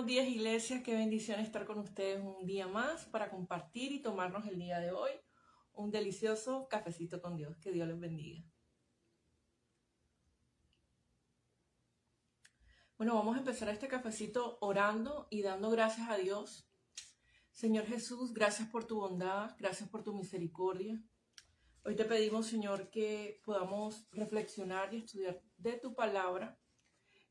Buenos días, iglesia. Qué bendición estar con ustedes un día más para compartir y tomarnos el día de hoy un delicioso cafecito con Dios. Que Dios les bendiga. Bueno, vamos a empezar este cafecito orando y dando gracias a Dios. Señor Jesús, gracias por tu bondad, gracias por tu misericordia. Hoy te pedimos, Señor, que podamos reflexionar y estudiar de tu palabra.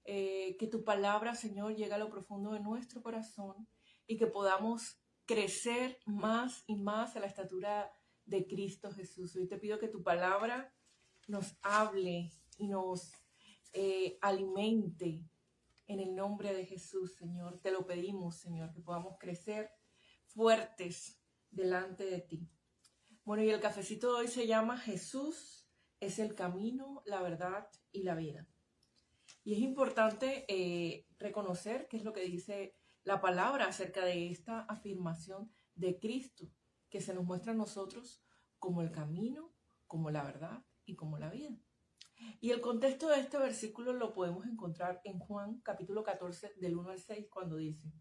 Que tu palabra, Señor, llegue a lo profundo de nuestro corazón y que podamos crecer más y más a la estatura de Cristo Jesús. Hoy te pido que tu palabra nos hable y nos alimente en el nombre de Jesús, Señor. Te lo pedimos, Señor, que podamos crecer fuertes delante de ti. Bueno, y el cafecito de hoy se llama Jesús es el camino, la verdad y la vida. Y es importante reconocer qué es lo que dice la palabra acerca de esta afirmación de Cristo, que se nos muestra a nosotros como el camino, como la verdad y como la vida. Y el contexto de este versículo lo podemos encontrar en Juan capítulo 14 del 1 al 6 cuando dice: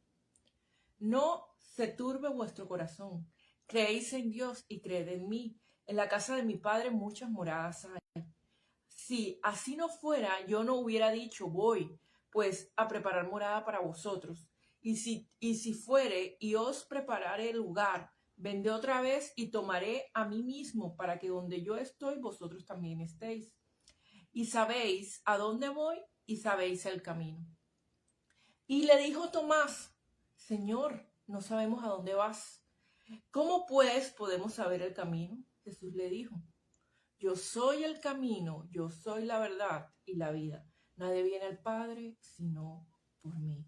no se turbe vuestro corazón, creéis en Dios y creed en mí. En la casa de mi Padre muchas moradas hay. Si así no fuera, yo no hubiera dicho, voy, pues, a preparar morada para vosotros. Y si fuere y os prepararé el lugar, vendré otra vez y tomaré a mí mismo, para que donde yo estoy, vosotros también estéis. Y sabéis a dónde voy y sabéis el camino. Y le dijo Tomás: Señor, no sabemos a dónde vas. ¿Cómo pues podemos saber el camino? Jesús le dijo: yo soy el camino, yo soy la verdad y la vida. Nadie viene al Padre sino por mí.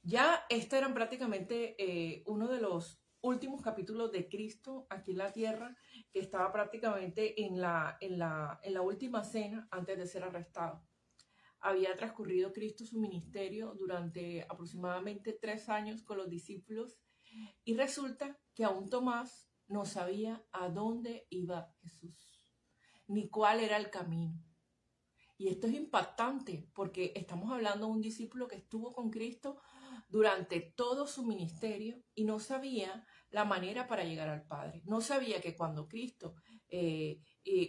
Ya este eran prácticamente uno de los últimos capítulos de Cristo aquí en la tierra, que estaba prácticamente en la última cena antes de ser arrestado. Había transcurrido Cristo su ministerio durante aproximadamente 3 años con los discípulos y resulta que aún Tomás no sabía a dónde iba Jesús ni cuál era el camino. Y esto es impactante porque estamos hablando de un discípulo que estuvo con Cristo durante todo su ministerio y no sabía la manera para llegar al Padre. No sabía que cuando Cristo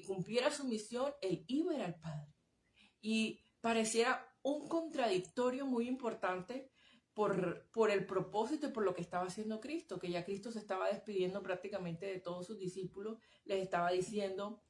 cumpliera su misión, él iba a ir al Padre. Y pareciera un contradictorio muy importante por el propósito y por lo que estaba haciendo Cristo, que ya Cristo se estaba despidiendo prácticamente de todos sus discípulos, les estaba diciendo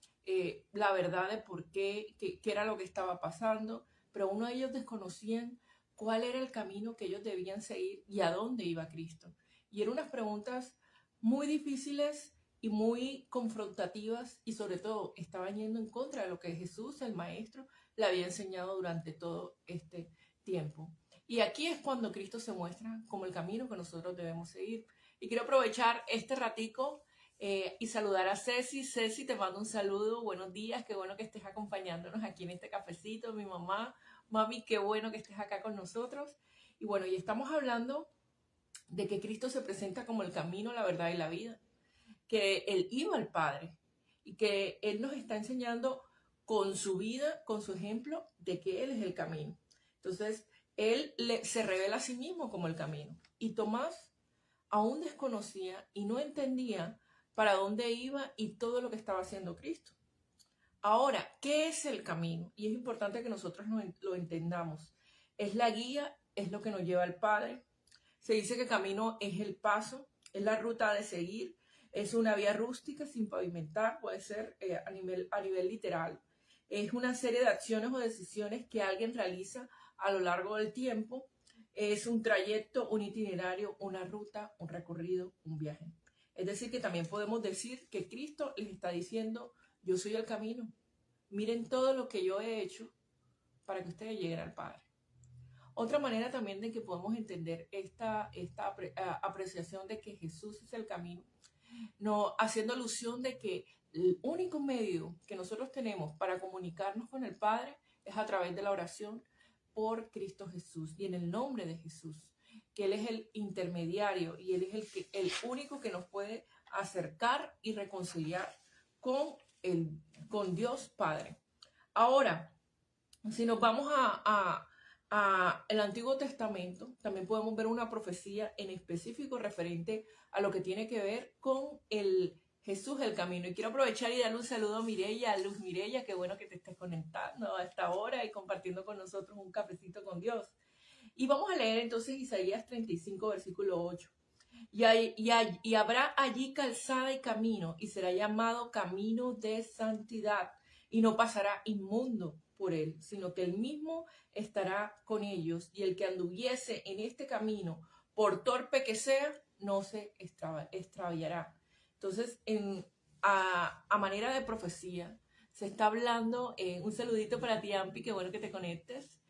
la verdad de por qué era lo que estaba pasando, pero uno de ellos desconocían cuál era el camino que ellos debían seguir y a dónde iba Cristo. Y eran unas preguntas muy difíciles y muy confrontativas y sobre todo estaban yendo en contra de lo que Jesús, el Maestro, le había enseñado durante todo este tiempo. Y aquí es cuando Cristo se muestra como el camino que nosotros debemos seguir. Y quiero aprovechar este ratico y saludar a Ceci. Ceci, te mando un saludo, buenos días, qué bueno que estés acompañándonos aquí en este cafecito. Mi mamá, mami, qué bueno que estés acá con nosotros. Y bueno, y estamos hablando de que Cristo se presenta como el camino, la verdad y la vida, que Él iba al Padre y que Él nos está enseñando con su vida, con su ejemplo, de que Él es el camino. Entonces, Él se revela a sí mismo como el camino. Y Tomás aún desconocía y no entendía para dónde iba y todo lo que estaba haciendo Cristo. Ahora, ¿qué es el camino? Y es importante que nosotros lo entendamos. Es la guía, es lo que nos lleva al Padre. Se dice que camino es el paso, es la ruta de seguir, es una vía rústica sin pavimentar, puede ser a nivel literal. Es una serie de acciones o decisiones que alguien realiza a lo largo del tiempo. Es un trayecto, un itinerario, una ruta, un recorrido, un viaje. Es decir, que también podemos decir que Cristo les está diciendo: yo soy el camino. Miren todo lo que yo he hecho para que ustedes lleguen al Padre. Otra manera también de que podemos entender esta apreciación de que Jesús es el camino, no, haciendo alusión de que el único medio que nosotros tenemos para comunicarnos con el Padre es a través de la oración por Cristo Jesús y en el nombre de Jesús, que Él es el intermediario y Él es el único que nos puede acercar y reconciliar con Dios Padre. Ahora, si nos vamos el Antiguo Testamento, también podemos ver una profecía en específico referente a lo que tiene que ver con el Jesús, el camino. Y quiero aprovechar y darle un saludo a Mireya, a Luz Mireya, qué bueno que te estés conectando a esta hora y compartiendo con nosotros un cafecito con Dios. Y vamos a leer entonces Isaías 35, versículo 8. Y habrá allí calzada y camino, y será llamado camino de santidad, y no pasará inmundo por él, sino que él mismo estará con ellos, y el que anduviese en este camino, por torpe que sea, no se extraviará. Entonces, a manera de profecía, se está hablando, un saludito para ti, Ampi, qué bueno que te conectes.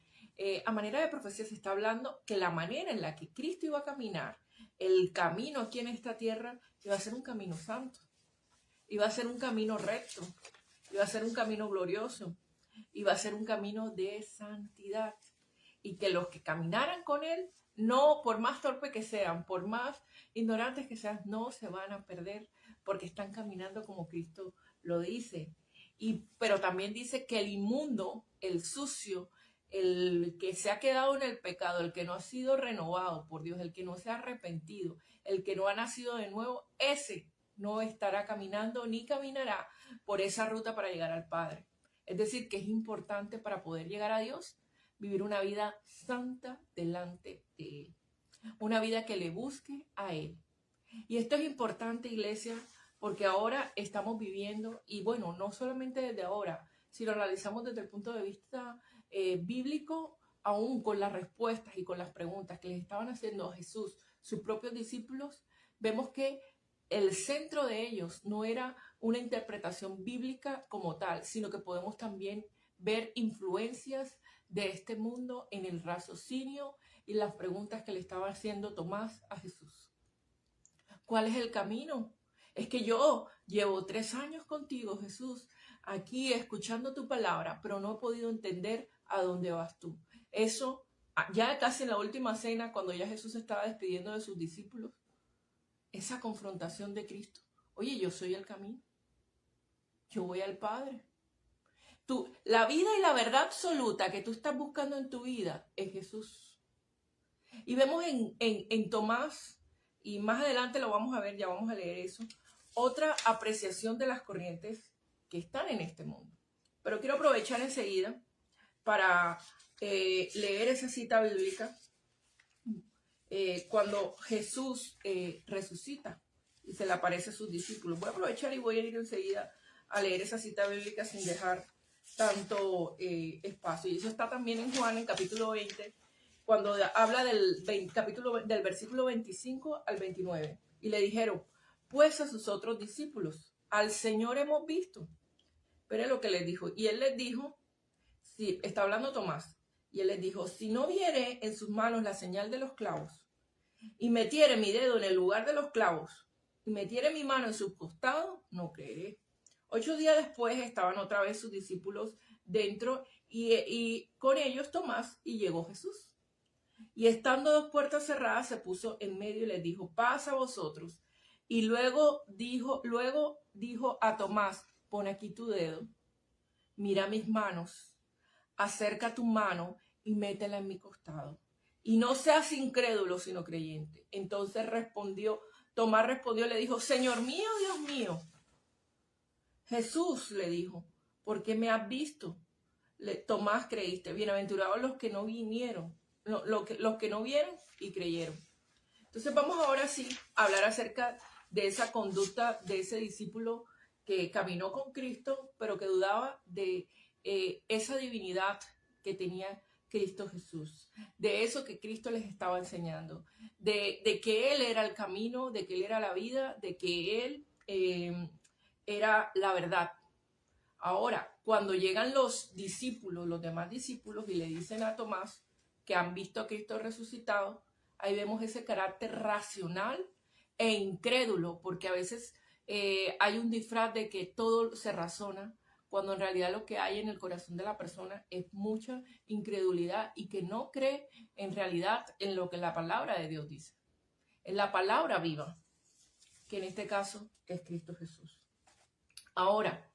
A manera de profecía se está hablando que la manera en la que Cristo iba a caminar, el camino aquí en esta tierra, iba a ser un camino santo, iba a ser un camino recto, iba a ser un camino glorioso, iba a ser un camino de santidad. Y que los que caminaran con él, no, por más torpe que sean, por más ignorantes que sean, no se van a perder, porque están caminando como Cristo lo dice. Pero también dice que el inmundo, el sucio, el que se ha quedado en el pecado, el que no ha sido renovado por Dios, el que no se ha arrepentido, el que no ha nacido de nuevo, ese no estará caminando ni caminará por esa ruta para llegar al Padre. Es decir, que es importante para poder llegar a Dios, vivir una vida santa delante de Él, una vida que le busque a Él. Y esto es importante, iglesia, porque ahora estamos viviendo, y bueno, no solamente desde ahora, si lo analizamos desde el punto de vista bíblico, aún con las respuestas y con las preguntas que les estaban haciendo a Jesús, sus propios discípulos, vemos que el centro de ellos no era una interpretación bíblica como tal, sino que podemos también ver influencias de este mundo en el raciocinio y las preguntas que le estaba haciendo Tomás a Jesús. ¿Cuál es el camino? Es que yo llevo 3 años contigo, Jesús, aquí escuchando tu palabra, pero no he podido entender a dónde vas tú. Eso, ya casi en la última cena, cuando ya Jesús estaba despidiendo de sus discípulos, esa confrontación de Cristo. Oye, yo soy el camino. Yo voy al Padre. La vida y la verdad absoluta que tú estás buscando en tu vida es Jesús. Y vemos en Tomás, y más adelante lo vamos a ver, ya vamos a leer eso, otra apreciación de las corrientes que están en este mundo. Pero quiero aprovechar enseguida para leer esa cita bíblica cuando Jesús resucita y se le aparece a sus discípulos. Voy a aprovechar y voy a ir enseguida a leer esa cita bíblica sin dejar tanto espacio. Y eso está también en Juan, en capítulo 20, cuando habla del versículo 25 al 29. Y le dijeron, pues a sus otros discípulos, al Señor hemos visto. Pero es lo que les dijo. Y él les dijo, sí, está hablando Tomás, y él les dijo, si no viere en sus manos la señal de los clavos, y metiere mi dedo en el lugar de los clavos, y metiere mi mano en su costado, no creeré. 8 días después estaban otra vez sus discípulos dentro, y con ellos Tomás, y llegó Jesús. Y estando 2 puertas cerradas, se puso en medio y les dijo, paz a vosotros. Y luego dijo a Tomás, pon aquí tu dedo, mira mis manos, acerca tu mano y métela en mi costado. Y no seas incrédulo, sino creyente. Entonces Tomás respondió, le dijo, Señor mío, Dios mío. Jesús le dijo, ¿por qué me has visto? Tomás, creíste. Bienaventurados los que no vinieron, los que no vieron y creyeron. Entonces vamos ahora sí a hablar acerca de esa conducta de ese discípulo que caminó con Cristo, pero que dudaba de esa divinidad que tenía Cristo Jesús, de eso que Cristo les estaba enseñando, de que Él era el camino, de que Él era la vida, de que Él era la verdad. Ahora, cuando llegan los discípulos, los demás discípulos, y le dicen a Tomás que han visto a Cristo resucitado, ahí vemos ese carácter racional e incrédulo, porque a veces hay un disfraz de que todo se razona, cuando en realidad lo que hay en el corazón de la persona es mucha incredulidad y que no cree en realidad en lo que la palabra de Dios dice, en la palabra viva, que en este caso es Cristo Jesús. Ahora,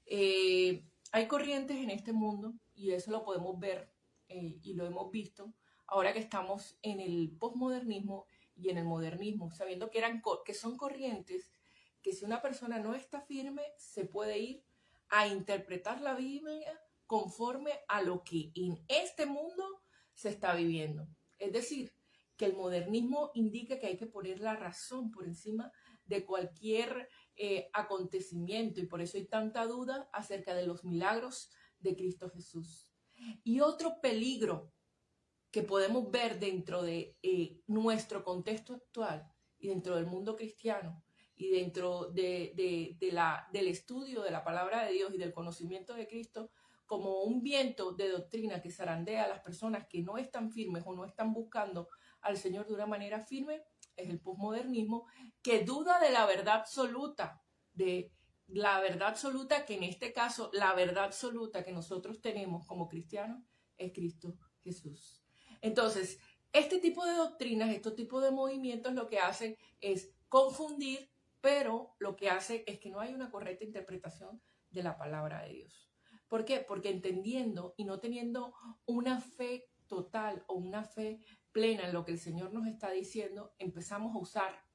hay corrientes en este mundo, y eso lo podemos ver y lo hemos visto, ahora que estamos en el posmodernismo y en el modernismo, sabiendo que son corrientes que si una persona no está firme, se puede ir a interpretar la Biblia conforme a lo que en este mundo se está viviendo. Es decir, que el modernismo indica que hay que poner la razón por encima de cualquier acontecimiento, y por eso hay tanta duda acerca de los milagros de Cristo Jesús. Y otro peligro que podemos ver dentro de nuestro contexto actual y dentro del mundo cristiano y dentro del estudio de la palabra de Dios y del conocimiento de Cristo, como un viento de doctrina que zarandea a las personas que no están firmes o no están buscando al Señor de una manera firme, es el posmodernismo, que duda de la verdad absoluta, de la verdad absoluta, que en este caso la verdad absoluta que nosotros tenemos como cristianos es Cristo Jesús. Entonces, este tipo de doctrinas, este tipo de movimientos lo que hacen es confundir, pero lo que hace es que no hay una correcta interpretación de la palabra de Dios. ¿Por qué? Porque entendiendo y no teniendo una fe total o una fe plena en lo que el Señor nos está diciendo, empezamos a usar,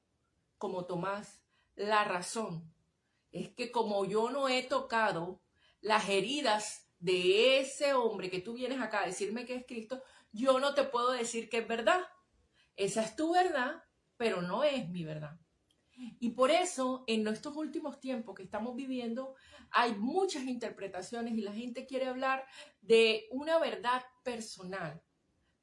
como Tomás, la razón. Es que como yo no he tocado las heridas de ese hombre que tú vienes acá a decirme que es Cristo, yo no te puedo decir que es verdad. Esa es tu verdad, pero no es mi verdad. Y por eso, en estos últimos tiempos que estamos viviendo, hay muchas interpretaciones y la gente quiere hablar de una verdad personal.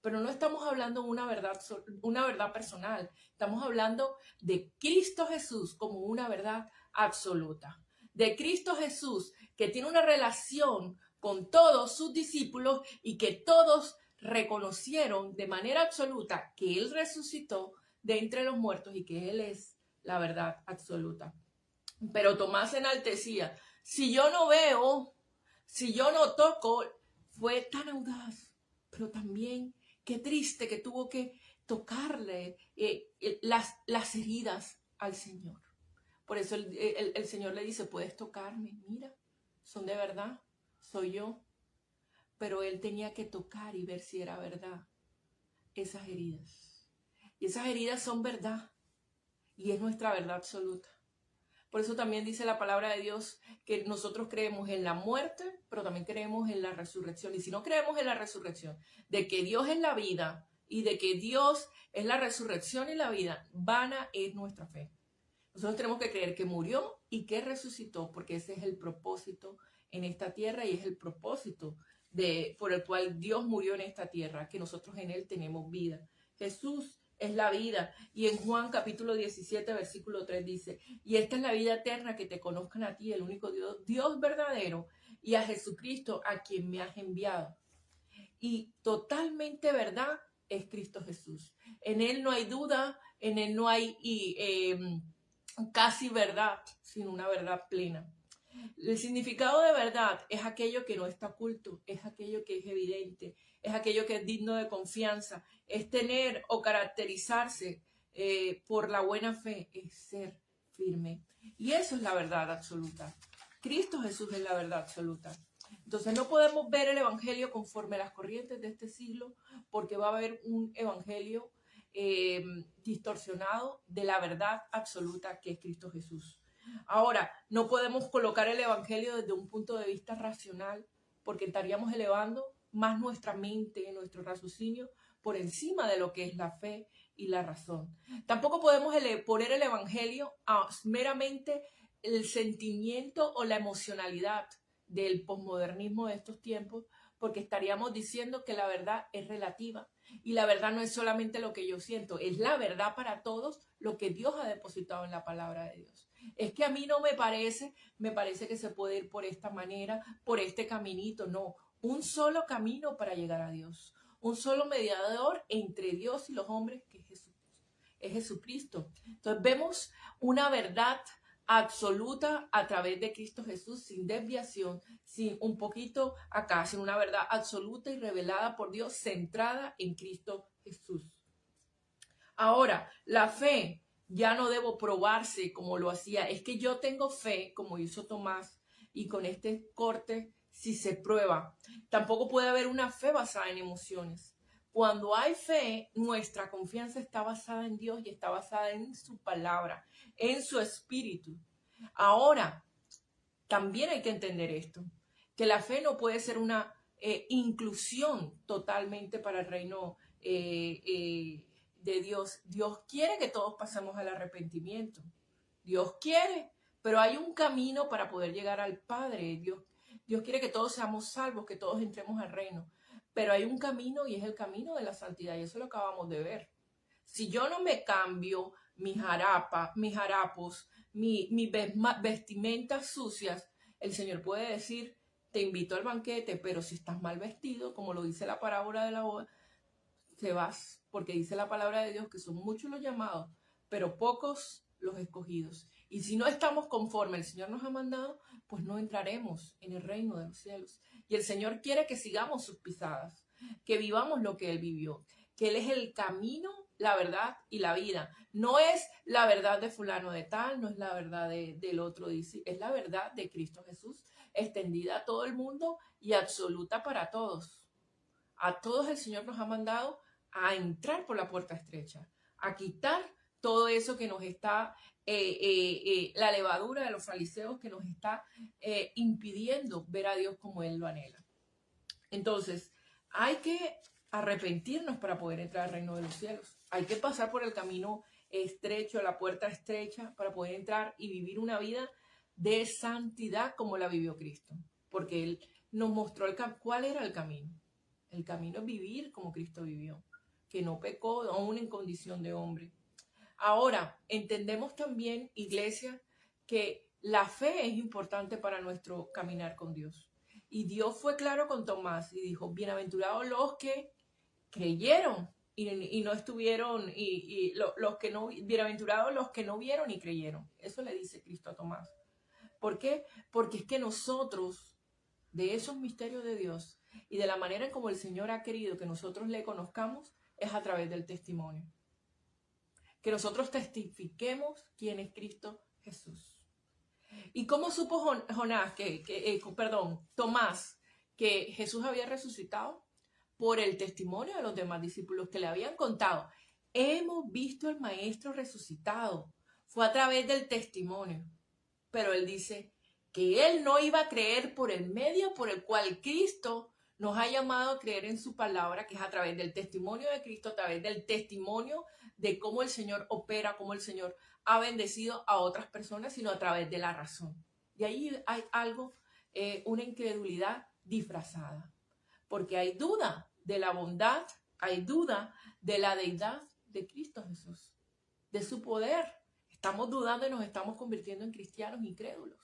Pero no estamos hablando de una verdad personal. Estamos hablando de Cristo Jesús como una verdad absoluta. De Cristo Jesús que tiene una relación con todos sus discípulos y que todos reconocieron de manera absoluta que Él resucitó de entre los muertos y que Él es la verdad absoluta. Pero Tomás enaltecía, si yo no veo, si yo no toco, fue tan audaz, pero también qué triste que tuvo que tocarle las heridas al Señor. Por eso el Señor le dice, puedes tocarme, mira, son de verdad, soy yo. Pero él tenía que tocar y ver si era verdad esas heridas. Y esas heridas son verdad. Y es nuestra verdad absoluta. Por eso también dice la palabra de Dios que nosotros creemos en la muerte, pero también creemos en la resurrección. Y si no creemos en la resurrección, de que Dios es la vida y de que Dios es la resurrección y la vida, vana es nuestra fe. Nosotros tenemos que creer que murió y que resucitó, porque ese es el propósito en esta tierra y es el propósito por el cual Dios murió en esta tierra, que nosotros en Él tenemos vida. Jesús es la vida. Y en Juan capítulo 17, versículo 3 dice, y esta es la vida eterna, que te conozcan a ti, el único Dios, Dios verdadero, y a Jesucristo, a quien me has enviado. Y totalmente verdad es Cristo Jesús. En Él no hay duda, en Él no hay casi verdad, sino una verdad plena. El significado de verdad es aquello que no está oculto, es aquello que es evidente, es aquello que es digno de confianza, es tener o caracterizarse por la buena fe, es ser firme. Y eso es la verdad absoluta. Cristo Jesús es la verdad absoluta. Entonces no podemos ver el evangelio conforme a las corrientes de este siglo, porque va a haber un evangelio distorsionado de la verdad absoluta que es Cristo Jesús. Ahora, no podemos colocar el evangelio desde un punto de vista racional, porque estaríamos elevando más nuestra mente, nuestro raciocinio, por encima de lo que es la fe y la razón. Tampoco podemos poner el evangelio a meramente el sentimiento o la emocionalidad del posmodernismo de estos tiempos, porque estaríamos diciendo que la verdad es relativa y la verdad no es solamente lo que yo siento, es la verdad para todos, lo que Dios ha depositado en la palabra de Dios. Es que a mí no me parece que se puede ir por esta manera, por este caminito, no, un solo camino para llegar a Dios, un solo mediador entre Dios y los hombres, que es Jesucristo. Entonces vemos una verdad absoluta a través de Cristo Jesús, sin desviación, sin un poquito acá, sin una verdad absoluta y revelada por Dios, centrada en Cristo Jesús. Ahora, la fe ya no debo probarse como lo hacía, es que yo tengo fe, como hizo Tomás, y con este corte si se prueba. Tampoco puede haber una fe basada en emociones. Cuando hay fe, nuestra confianza está basada en Dios y está basada en su palabra, en su espíritu. Ahora, también hay que entender esto, que la fe no puede ser una inclusión totalmente para el reino de Dios. Dios quiere que todos pasemos al arrepentimiento. Dios quiere, pero hay un camino para poder llegar al Padre. Dios quiere que todos seamos salvos, que todos entremos al reino. Pero hay un camino y es el camino de la santidad y eso lo acabamos de ver. Si yo no me cambio mis harapos, mis vestimentas sucias, el Señor puede decir, te invito al banquete, pero si estás mal vestido, como lo dice la parábola de la boda, te vas, porque dice la palabra de Dios que son muchos los llamados, pero pocos los escogidos. Y si no estamos conforme el Señor nos ha mandado, pues no entraremos en el reino de los cielos. Y el Señor quiere que sigamos sus pisadas, que vivamos lo que Él vivió, que Él es el camino, la verdad y la vida. No es la verdad de fulano de tal, no es la verdad del otro, dice, es la verdad de Cristo Jesús, extendida a todo el mundo y absoluta para todos. A todos el Señor nos ha mandado a entrar por la puerta estrecha, a quitar todo eso que nos está, la levadura de los fariseos que nos está impidiendo ver a Dios como Él lo anhela. Entonces, hay que arrepentirnos para poder entrar al reino de los cielos. Hay que pasar por el camino estrecho, la puerta estrecha, para poder entrar y vivir una vida de santidad como la vivió Cristo. Porque Él nos mostró cuál era el camino. El camino es vivir como Cristo vivió, que no pecó aún en condición de hombre. Ahora, entendemos también, iglesia, que la fe es importante para nuestro caminar con Dios. Y Dios fue claro con Tomás y dijo, bienaventurados los que creyeron y no estuvieron, los que no, bienaventurados los que no vieron y creyeron. Eso le dice Cristo a Tomás. ¿Por qué? Porque es que nosotros, de esos misterios de Dios y de la manera en como el Señor ha querido que nosotros le conozcamos, es a través del testimonio. Que nosotros testifiquemos quién es Cristo Jesús. ¿Y cómo supo Tomás, que Jesús había resucitado? Por el testimonio de los demás discípulos que le habían contado. Hemos visto al Maestro resucitado. Fue a través del testimonio. Pero él dice que él no iba a creer por el medio por el cual Cristo nos ha llamado a creer en su palabra, que es a través del testimonio de Cristo, a través del testimonio de cómo el Señor opera, cómo el Señor ha bendecido a otras personas, sino a través de la razón. Y ahí hay algo, una incredulidad disfrazada, porque hay duda de la bondad, hay duda de la deidad de Cristo Jesús, de su poder. Estamos dudando y nos estamos convirtiendo en cristianos incrédulos,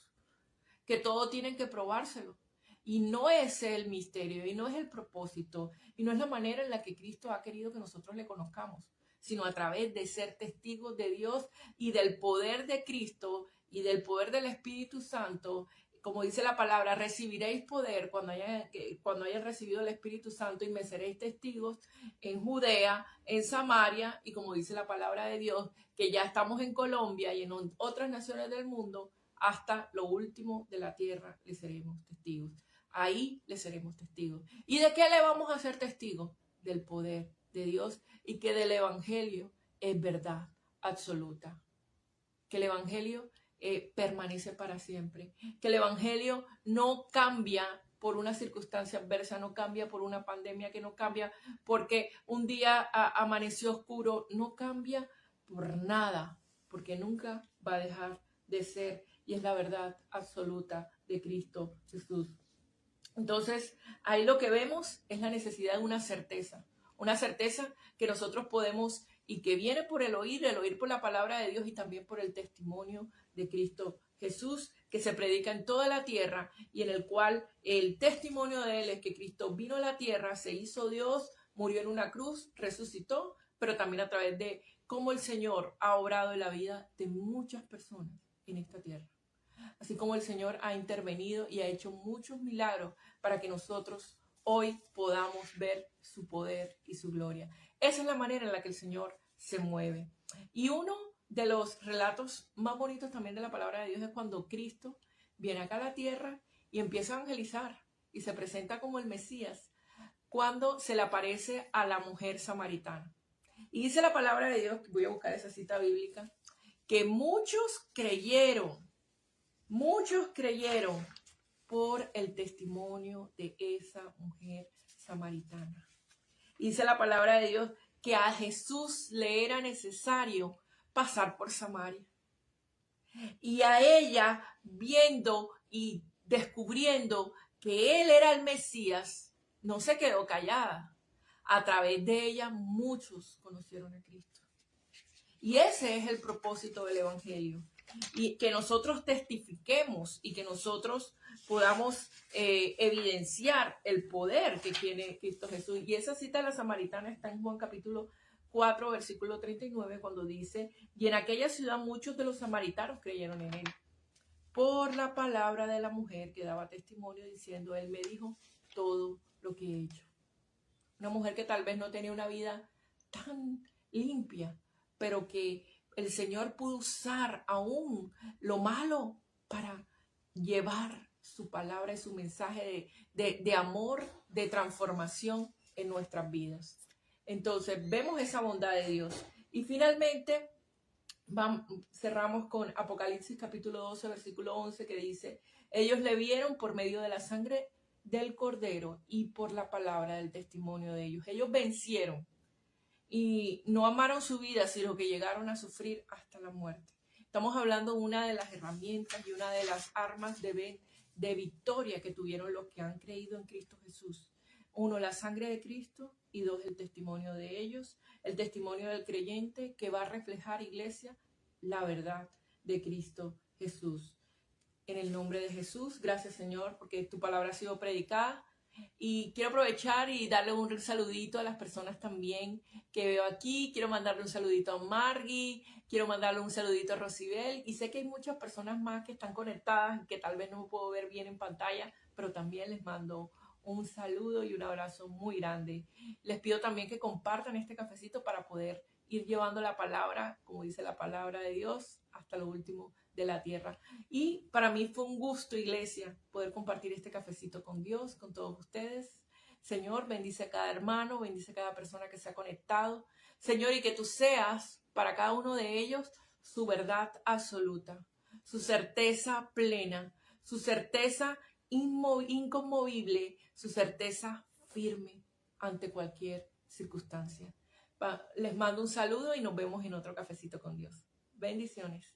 que todo tienen que probárselo. Y no es el misterio, y no es el propósito, y no es la manera en la que Cristo ha querido que nosotros le conozcamos, sino a través de ser testigos de Dios y del poder de Cristo y del poder del Espíritu Santo. Como dice la palabra, recibiréis poder cuando hayan recibido el Espíritu Santo y me seréis testigos en Judea, en Samaria, y como dice la palabra de Dios, que ya estamos en Colombia y en otras naciones del mundo, hasta lo último de la tierra le seremos testigos. Ahí le seremos testigos. ¿Y de qué le vamos a ser testigos? Del poder de Dios y que del Evangelio es verdad absoluta. Que el Evangelio permanece para siempre. Que el Evangelio no cambia por una circunstancia adversa, no cambia por una pandemia, que no cambia porque un día amaneció oscuro, no cambia por nada, porque nunca va a dejar de ser y es la verdad absoluta de Cristo Jesús. Entonces, ahí lo que vemos es la necesidad de una certeza que nosotros podemos y que viene por el oír por la palabra de Dios y también por el testimonio de Cristo Jesús, que se predica en toda la tierra y en el cual el testimonio de él es que Cristo vino a la tierra, se hizo Dios, murió en una cruz, resucitó, pero también a través de cómo el Señor ha obrado en la vida de muchas personas en esta tierra. Así como el Señor ha intervenido y ha hecho muchos milagros para que nosotros hoy podamos ver su poder y su gloria. Esa es la manera en la que el Señor se mueve. Y uno de los relatos más bonitos también de la palabra de Dios es cuando Cristo viene acá a la tierra y empieza a evangelizar. y se presenta como el Mesías cuando se le aparece a la mujer samaritana. Y dice la palabra de Dios, voy a buscar esa cita bíblica, que muchos creyeron por el testimonio de esa mujer samaritana. Y dice la palabra de Dios que a Jesús le era necesario pasar por Samaria. Y a ella, viendo y descubriendo que él era el Mesías, no se quedó callada. A través de ella muchos conocieron a Cristo. Y ese es el propósito del Evangelio. Y que nosotros testifiquemos y que nosotros podamos evidenciar el poder que tiene Cristo Jesús. Y esa cita de la samaritana está en Juan capítulo 4, versículo 39, cuando dice: y en aquella ciudad muchos de los samaritanos creyeron en él, por la palabra de la mujer que daba testimonio diciendo: él me dijo todo lo que he hecho. Una mujer que tal vez no tenía una vida tan limpia, pero que el Señor pudo usar aún lo malo para llevar su palabra y su mensaje de amor, de transformación en nuestras vidas. Entonces vemos esa bondad de Dios. Y finalmente cerramos con Apocalipsis capítulo 12, versículo 11, que dice: ellos le vieron por medio de la sangre del Cordero y por la palabra del testimonio de ellos. Ellos vencieron y no amaron su vida, sino que llegaron a sufrir hasta la muerte. Estamos hablando de una de las herramientas y una de las armas de victoria que tuvieron los que han creído en Cristo Jesús. Uno, la sangre de Cristo, y dos, el testimonio de ellos, el testimonio del creyente que va a reflejar, iglesia, la verdad de Cristo Jesús. En el nombre de Jesús, gracias Señor, porque tu palabra ha sido predicada. Y quiero aprovechar y darle un saludito a las personas también que veo aquí. Quiero mandarle un saludito a Margui, quiero mandarle un saludito a Rosibel. Y sé que hay muchas personas más que están conectadas y que tal vez no me puedo ver bien en pantalla, pero también les mando un saludo y un abrazo muy grande. Les pido también que compartan este cafecito para poder ir llevando la palabra, como dice la palabra de Dios, hasta lo último de la tierra. Y para mí fue un gusto, iglesia, poder compartir este cafecito con Dios, con todos ustedes. Señor, bendice a cada hermano, bendice a cada persona que se ha conectado. Señor, y que tú seas para cada uno de ellos su verdad absoluta, su certeza plena, su certeza inconmovible, su certeza firme ante cualquier circunstancia. Les mando un saludo y nos vemos en otro cafecito con Dios. Bendiciones.